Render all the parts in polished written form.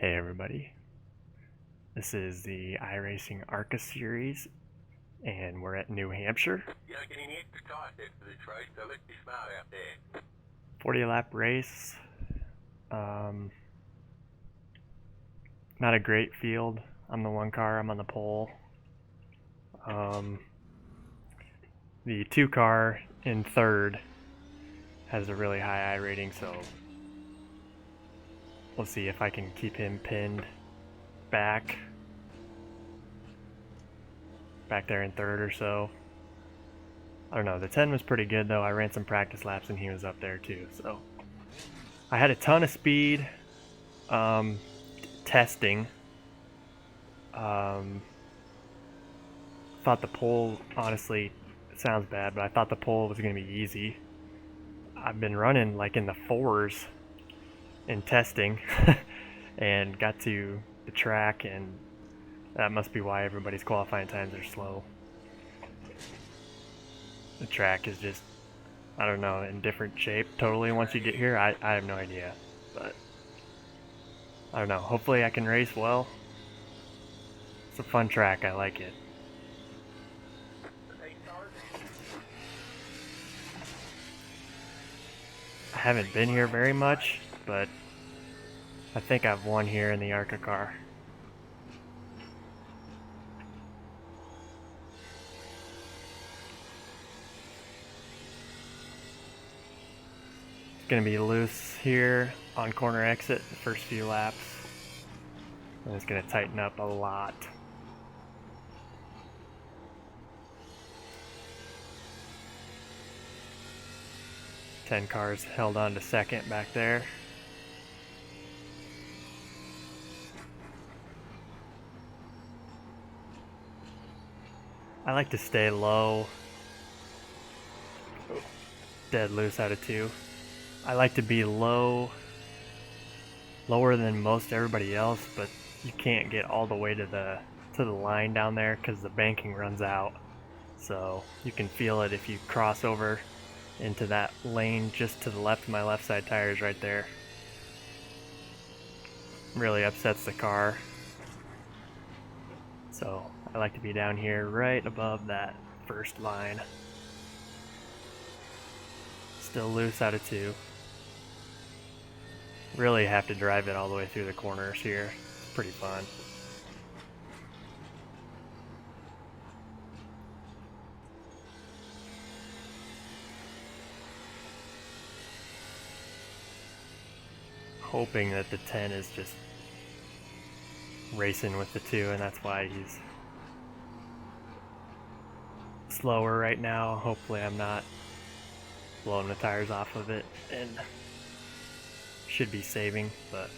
Hey everybody, this is the iRacing ARCA Series, and we're at New Hampshire. You're getting extra tight there for this race, so let's be smart out there. 40 lap race. Not a great field. I'm the one car, I'm on the pole. The 2 car in third has a really high I rating, so we'll see if I can keep him pinned back there in third or so. I don't know, the 10 was pretty good though. I ran some practice laps and he was up there too, so I had a ton of speed testing. Thought the pole, honestly, it sounds bad, but I thought the pole was going to be easy. I've been running like in the 4s in testing and got to the track, and that must be why everybody's qualifying times are slow. The track is just, I don't know, in different shape totally once you get here. I have no idea, but I don't know. Hopefully I can race well. It's a fun track. I like it. I haven't been here very much, but I think I've won here in the ARCA car. It's going to be loose here on corner exit the first few laps, and it's going to tighten up a lot. Ten cars held on to second back there. I like to stay low. Dead loose out of 2. I like to be lower than most everybody else, but you can't get all the way to the line down there because the banking runs out. So you can feel it if you cross over into that lane just to the left of my left side tires right there. Really upsets the car. So I like to be down here right above that first line. Still loose out of 2. Really have to drive it all the way through the corners here. It's pretty fun. Hoping that the 10 is just racing with the 2, and that's why he's slower right now. Hopefully I'm not blowing the tires off of it, and should be saving, but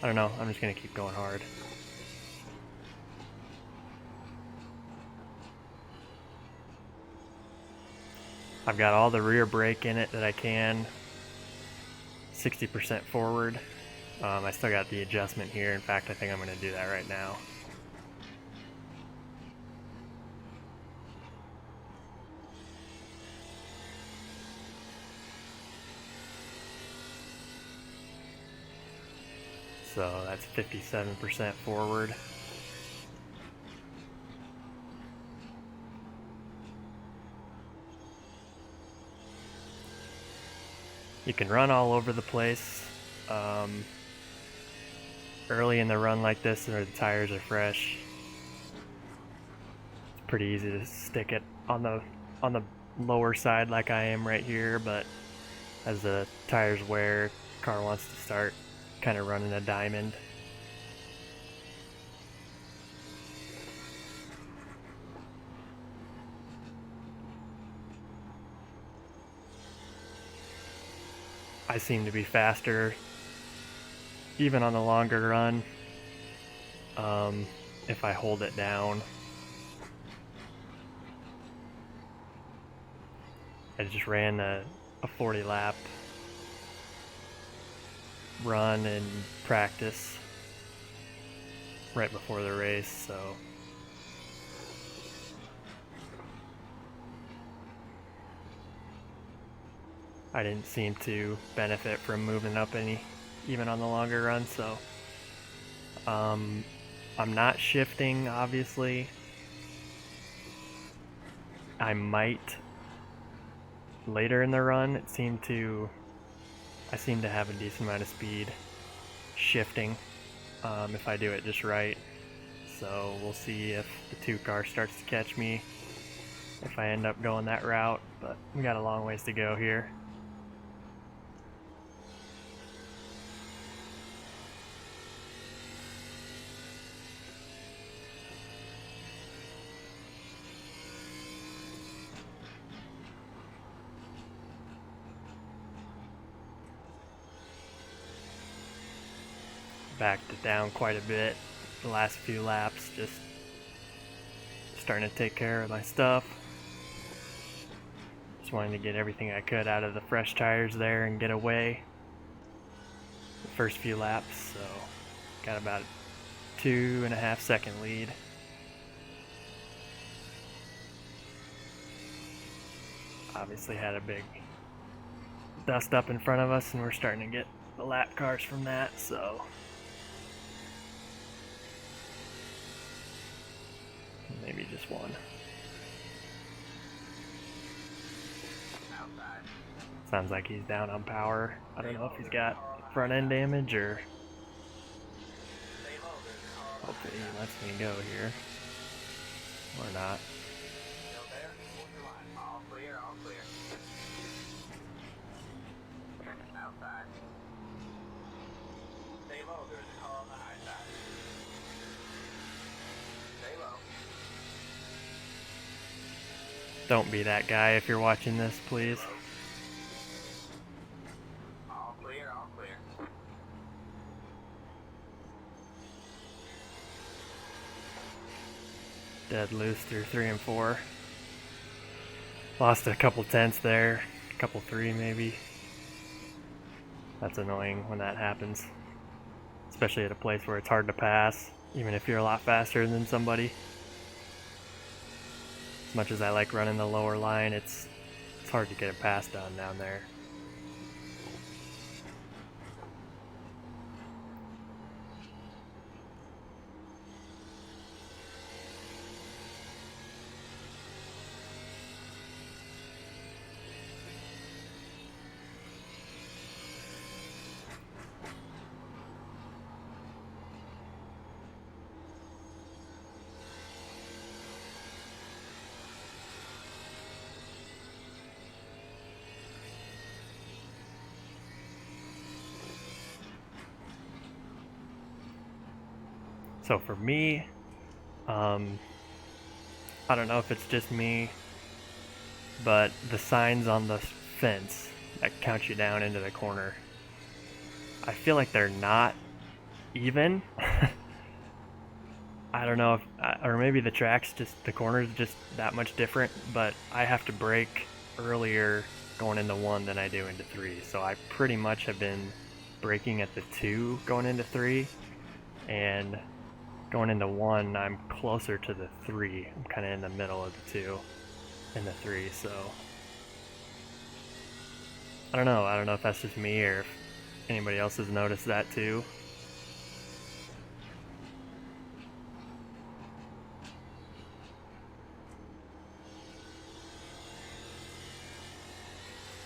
I don't know. I'm just going to keep going hard. I've got all the rear brake in it that I can. 60% forward. I still got the adjustment here. In fact, I think I'm going to do that right now. So that's 57% forward. You can run all over the place. Early in the run like this, where the tires are fresh, it's pretty easy to stick it on the lower side like I am right here, but as the tires wear, car wants to start kind of running a diamond. I seem to be faster even on the longer run if I hold it down. I just ran a 40 lap run in practice right before the race, so I didn't seem to benefit from moving up any even on the longer run. So I'm not shifting, obviously. I might later in the run. I seem to have a decent amount of speed shifting if I do it just right. So we'll see if the 2 car starts to catch me if I end up going that route, but we got a long ways to go here. Backed it down quite a bit the last few laps, just starting to take care of my stuff. Just wanting to get everything I could out of the fresh tires there and get away the first few laps, so got about a 2.5 second lead. Obviously had a big dust up in front of us, and we're starting to get the lap cars from that, so maybe just one. Sounds like he's down on power. I don't know if he's got front end damage or... Hopefully he lets me go here. Or not. Don't be that guy if you're watching this, please. All clear, all clear. Dead loose through 3 and 4. Lost a couple tenths there, a couple 3 maybe. That's annoying when that happens, especially at a place where it's hard to pass, even if you're a lot faster than somebody. As much as I like running the lower line, it's hard to get a pass done down there. So for me, I don't know if it's just me, but the signs on the fence that count you down into the corner, I feel like they're not even. I don't know if, or maybe the track's just, the corner's just that much different, but I have to brake earlier going into 1 than I do into 3. So I pretty much have been braking at the 2 going into 3, and going into 1, I'm closer to the 3. I'm kind of in the middle of the 2 and the 3, so I don't know. I don't know if that's just me or if anybody else has noticed that too.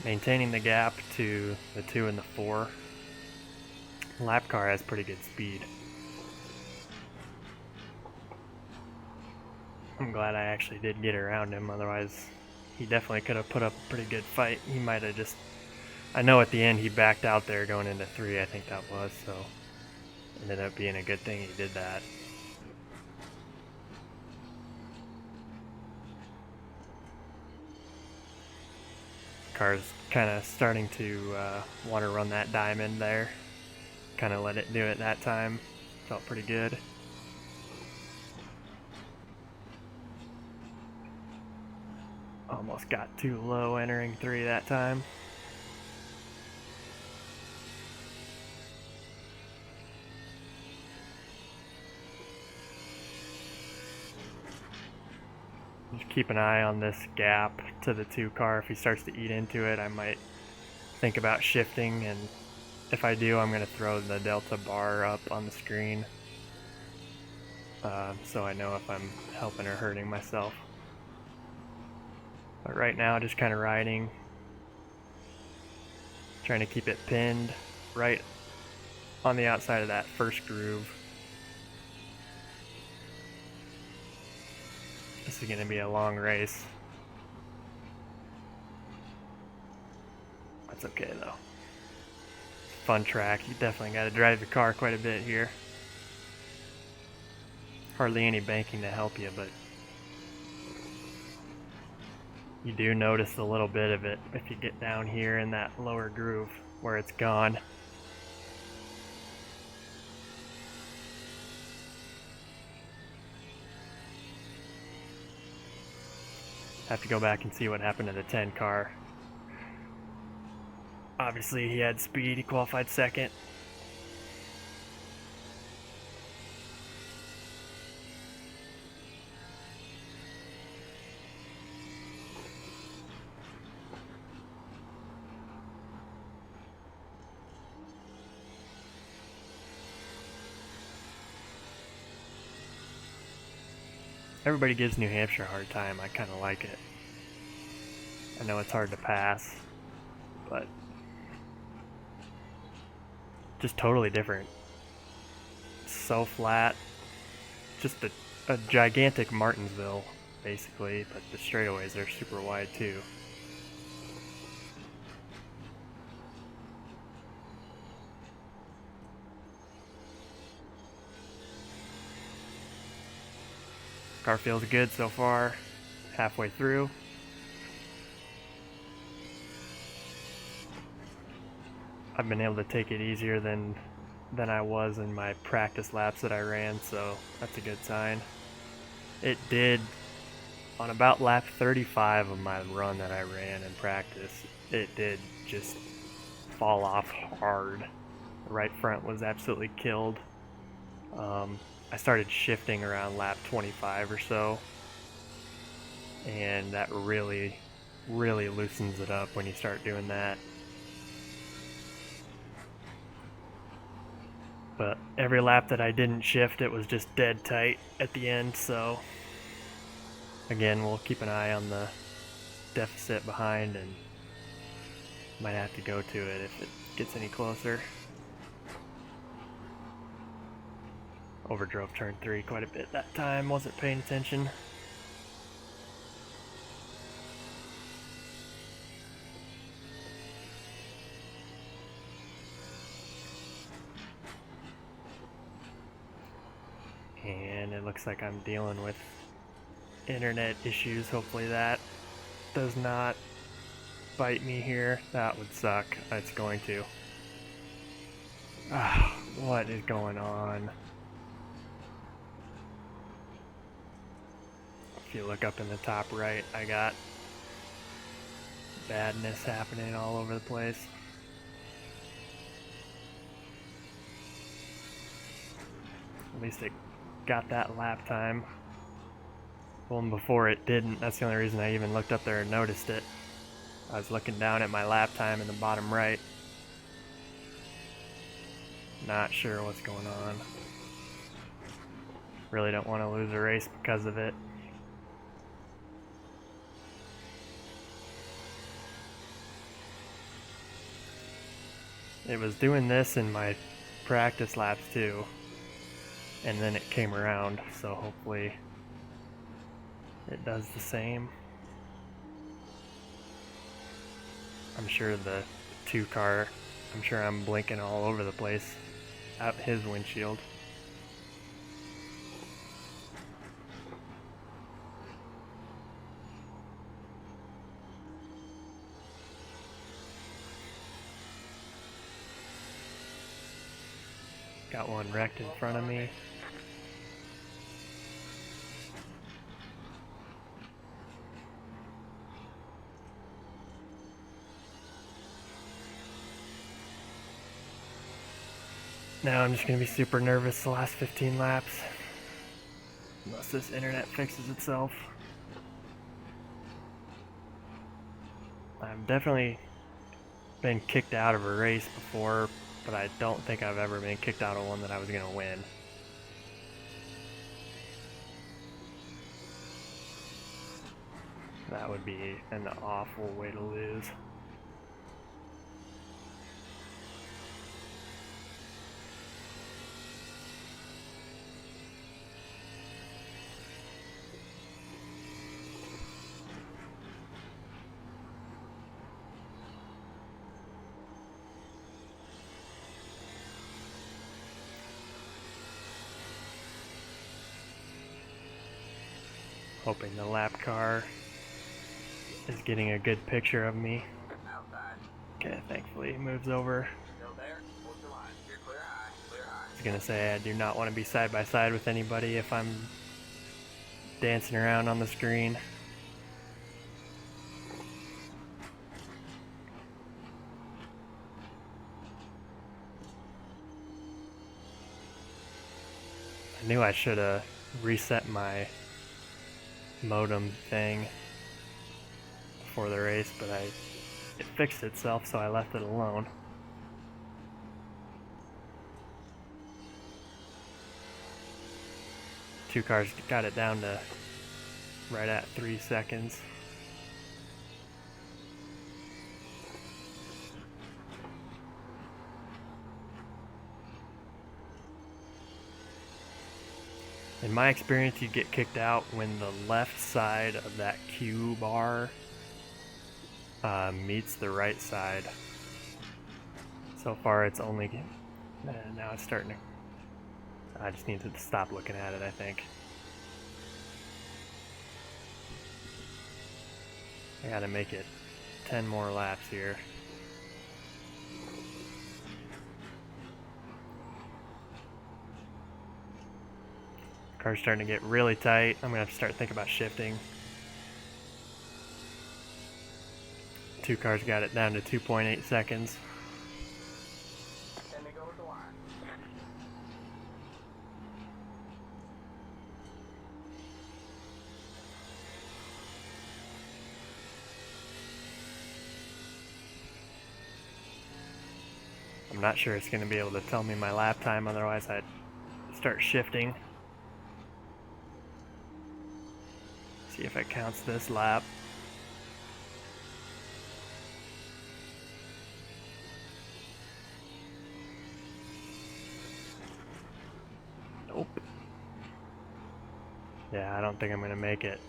Maintaining the gap to the 2 and the 4. Lap car has pretty good speed. I'm glad I actually did get around him, otherwise he definitely could have put up a pretty good fight. He might have just... I know at the end he backed out there going into 3, I think that was, so it ended up being a good thing he did that. Car's kind of starting to want to run that diamond there. Kind of let it do it that time. Felt pretty good. Almost got too low entering 3 that time. Just keep an eye on this gap to the 2 car. If he starts to eat into it, I might think about shifting and If I do, I'm going to throw the delta bar up on the screen so I know if I'm helping or hurting myself. But right now, just kind of riding, trying to keep it pinned right on the outside of that first groove. This is going to be a long race. That's okay though. Fun track. You definitely got to drive your car quite a bit here. Hardly any banking to help you, but you do notice a little bit of it if you get down here in that lower groove where it's gone. Have to go back and see what happened to the 10 car. Obviously he had speed, he qualified second. Everybody gives New Hampshire a hard time. I kind of like it. I know it's hard to pass, but just totally different. So flat. Just a gigantic Martinsville, basically, but the straightaways are super wide too. Car feels good so far. Halfway through. I've been able to take it easier than I was in my practice laps that I ran, so that's a good sign. It did, on about lap 35 of my run that I ran in practice, it did just fall off hard. The right front was absolutely killed. I started shifting around lap 25 or so, and that really loosens it up when you start doing that. But every lap that I didn't shift, it was just dead tight at the end, so again, we'll keep an eye on the deficit behind and might have to go to it if it gets any closer. Overdrove turn 3 quite a bit that time, wasn't paying attention. And it looks like I'm dealing with internet issues. Hopefully that does not bite me here. That would suck. It's going to. What is going on? If you look up in the top right, I got badness happening all over the place. At least it got that lap time. Well, before it didn't. That's the only reason I even looked up there and noticed it. I was looking down at my lap time in the bottom right. Not sure what's going on. Really don't want to lose a race because of it. It was doing this in my practice laps too, and then it came around, so hopefully it does the same. I'm sure the 2 car, I'm sure I'm blinking all over the place out his windshield. Got one wrecked in front of me. Now I'm just going to be super nervous the last 15 laps. Unless this internet fixes itself. I've definitely been kicked out of a race before but I don't think I've ever been kicked out of one that I was gonna win. That would be an awful way to lose. Hoping the lap car is getting a good picture of me. Outside. Okay, thankfully he moves over. Still there? Hold the line. You're clear high. Clear high. I was gonna say I do not want to be side by side with anybody if I'm dancing around on the screen. I knew I should have reset my modem thing before the race, but it fixed itself, so I left it alone. Two cars got it down to right at 3 seconds. In my experience, you get kicked out when the left side of that Q bar meets the right side. So far it's only, now it's starting to, I just need to stop looking at it, I think. I gotta make it 10 more laps here. Car's starting to get really tight. I'm gonna have to start thinking about shifting. Two cars got it down to 2.8 seconds. And they go with the line. I'm not sure it's gonna be able to tell me my lap time, otherwise I'd start shifting. See if it counts this lap. Nope. Yeah, I don't think I'm gonna make it.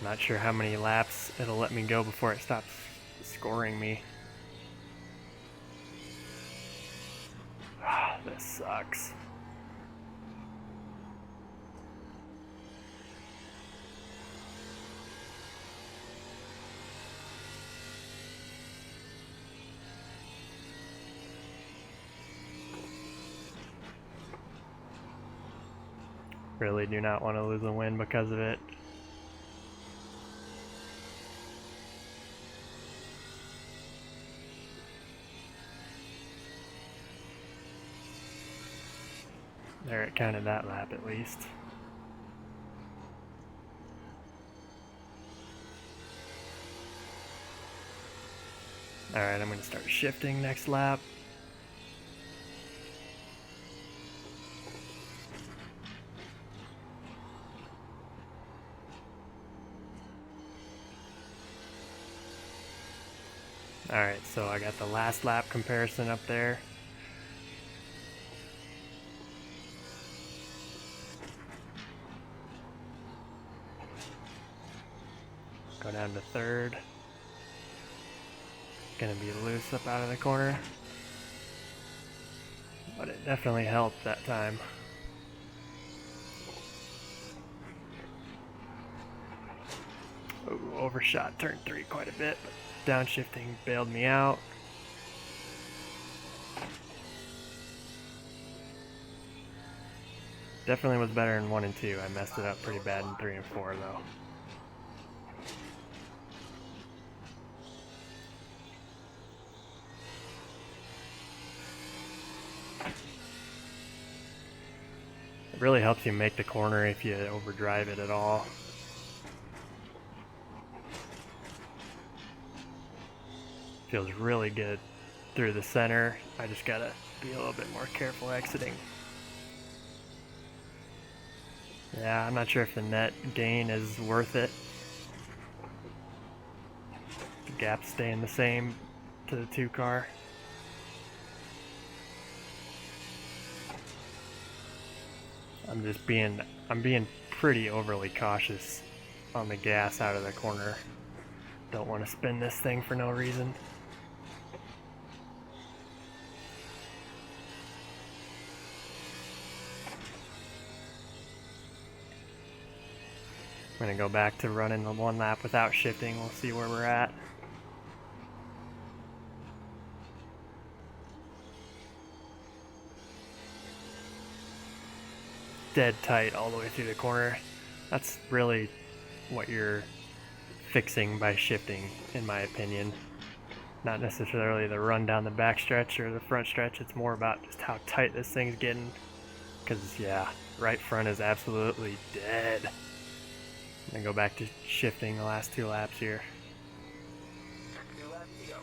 Not sure how many laps it'll let me go before it stops scoring me. This sucks. Really do not want to lose a win because of it. There, it counted that lap at least. Alright, I'm going to start shifting next lap. Alright, so I got the last lap comparison up there. Go down to third. Gonna be loose up out of the corner. But it definitely helped that time. Ooh, overshot turn 3 quite a bit, but downshifting bailed me out. Definitely was better in 1 and 2. I messed it up pretty bad in 3 and 4 though. It really helps you make the corner if you overdrive it at all. Feels really good through the center. I just gotta be a little bit more careful exiting. Yeah, I'm not sure if the net gain is worth it. The gap's staying the same to the 2 car. I'm being pretty overly cautious on the gas out of the corner. Don't want to spin this thing for no reason. I'm gonna go back to running the 1 lap without shifting. We'll see where we're at. Dead tight all the way through the corner. That's really what you're fixing by shifting, in my opinion. Not necessarily the run down the back stretch or the front stretch. It's more about just how tight this thing's getting. Because, yeah, right front is absolutely dead. I'm gonna go back to shifting the last 2 laps here. 2 laps to go.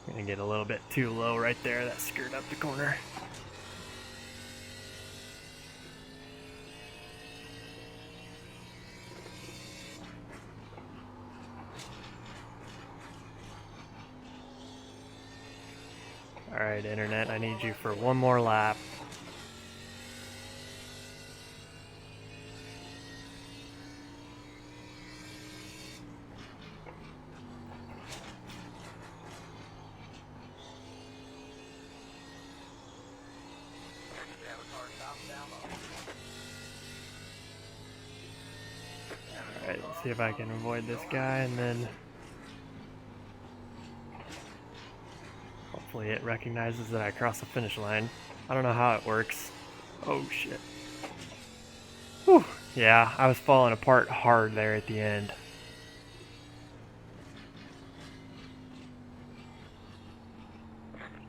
I'm gonna get a little bit too low right there. That screwed up the corner. Alright, internet, I need you for 1 more lap. Have a car stop down low. Alright, let's see if I can avoid this guy and then hopefully it recognizes that I crossed the finish line. I don't know how it works. Oh shit. Whew. Yeah, I was falling apart hard there at the end.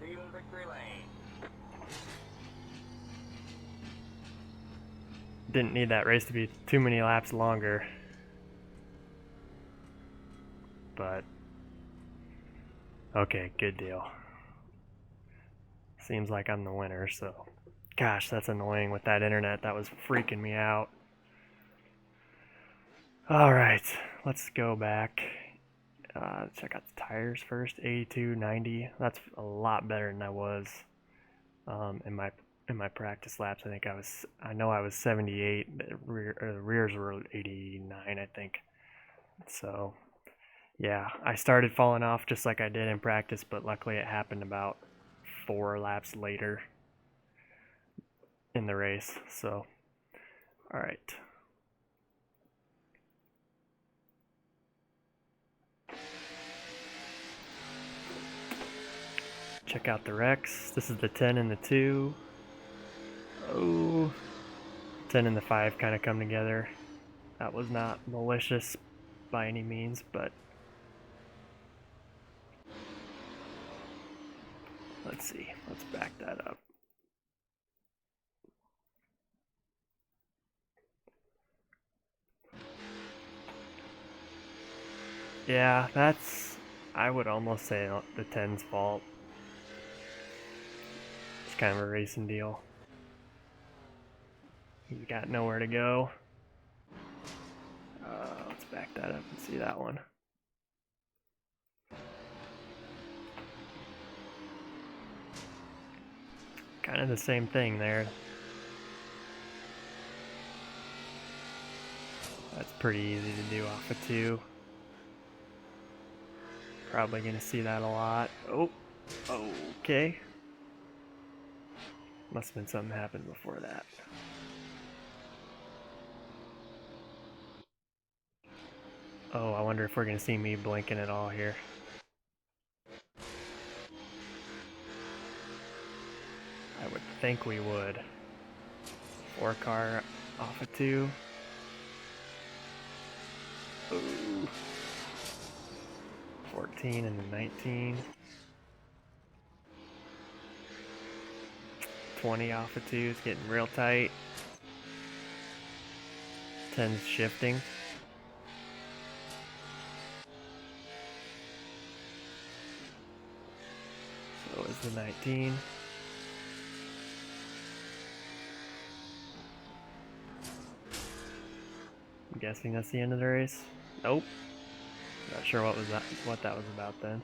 See you in victory lane. Didn't need that race to be too many laps longer. But okay, good deal. Seems like I'm the winner, so gosh, that's annoying with that internet. That was freaking me out. Alright, let's go back. Check out the tires first. 82, 90. That's a lot better than I was in my practice laps. I know I was 78. The rears were 89, I think. So yeah, I started falling off just like I did in practice, but luckily it happened about 4 laps later in the race. So, all right. Check out the wrecks. This is the 10 and the 2. Oh, 10 and the 5 kind of come together. That was not malicious by any means, but let's see. Let's back that up. Yeah, I would almost say the 10's fault. It's kind of a racing deal. He's got nowhere to go. Let's back that up and see that one. Kind of the same thing there. That's pretty easy to do off of 2. Probably gonna see that a lot. Oh, okay. Must have been something happened before that. Oh, I wonder if we're gonna see me blinking at all here. I would think we would. 4 car off of 2. Ooh. 14 and the 19. 20 off of 2 is getting real tight. 10's shifting. So is the 19. I'm guessing that's the end of the race. Nope. Not sure what that was about then.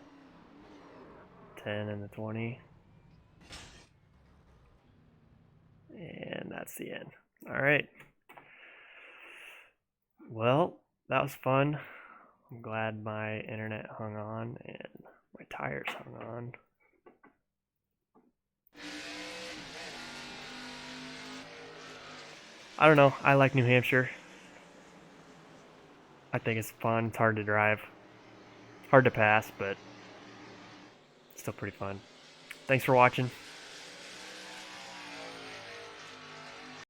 10 and the 20. And that's the end. Alright. Well, that was fun. I'm glad my internet hung on and my tires hung on. I don't know. I like New Hampshire. I think it's fun. It's hard to drive. Hard to pass, but still pretty fun. Thanks for watching.